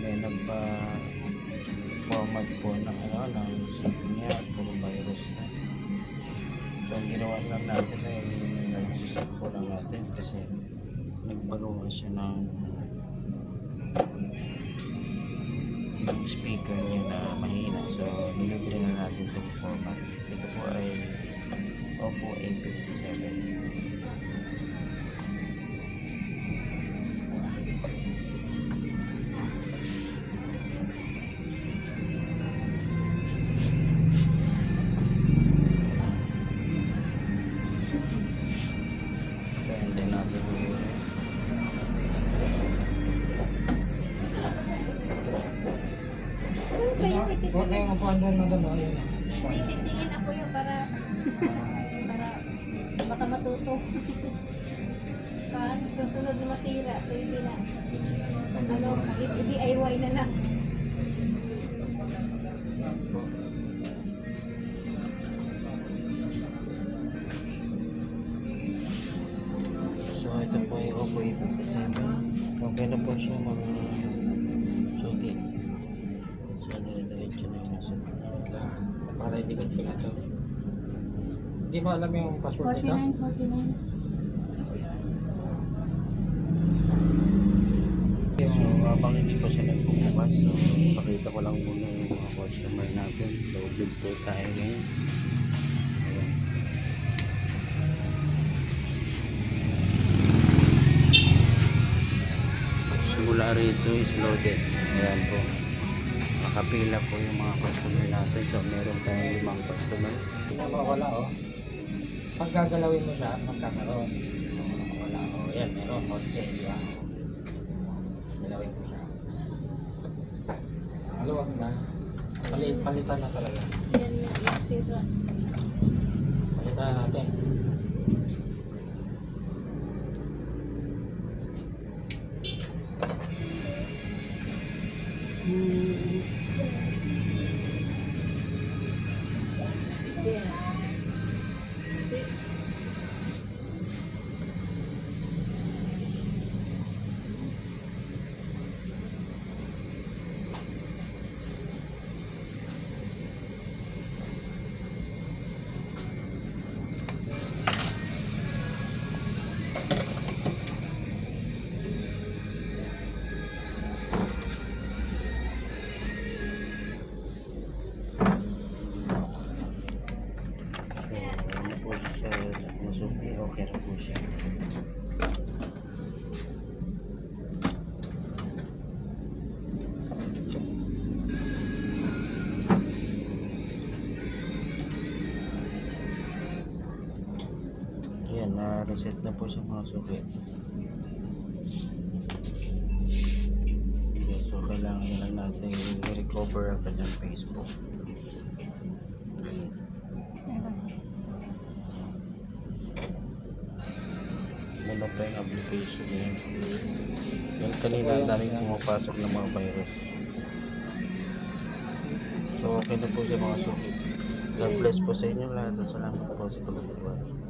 may nagpa-format po ng ng SIM niya at puro virus na. So ang ginawa lang natin ay nag-set po lang natin kasi nagbaguhan siya ng speaker niya na mahina. So nilibre na natin itong format. Ito po ay Oppo A57. Huwag kayong upuan doon na doon. Ayan. Titingin ako yun para baka matuto. Sa susunod na masira, pwede na. I-DIY na lang. So ito po ay Oppo A57. Okay na po siya mga suki. So dire-diretso na yung nasa. Para hindi ka pinato. Hindi mo alam yung password nito? 49. So habang hindi po siya nagbubukas, so pakita ko lang muna yung mga customer natin. Login po tayo ngayon. Ayan. Simula rito is loaded. Ayan po. Nakapila po yung mga customer natin. So meron tayong 5 customer. Hindi na mawala oh. Pag gagalawin mo siya, magkakaroon. Wala oh. Yan, meron. Okay, di ba? Galawin ko siya. Maluwag na. Palitan na talaga. Yan nga, yung sira. Palitan na natin. Okay na po siya. Ayan, na-reset na po siya mga suki. So kailangan na lang natin i-recover ang kanyang Facebook. Muna pa yung application niya. Yung kanina ang daming pumapasok ng mga virus. So okay na po siya mga suki. God bless po sa inyo lahat at salamat po sa pagtutulungan.